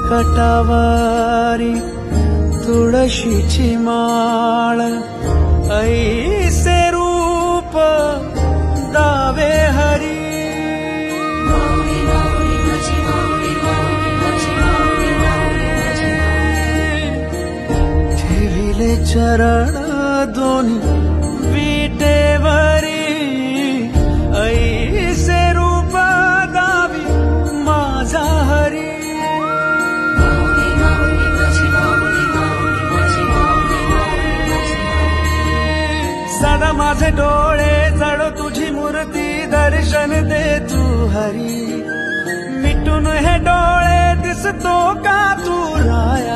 कटावारी तुळशीची माळ, ऐसे रूप दावे हरी. ठेविले चरण दोन्ही विटेवरी, ऐसे रूप दावी माझा हरी. सदा माझे डोळे जळो तुझी मूर्ती, दर्शन दे तू हरी. मिटून हे डोळे दिसतो का तू राया.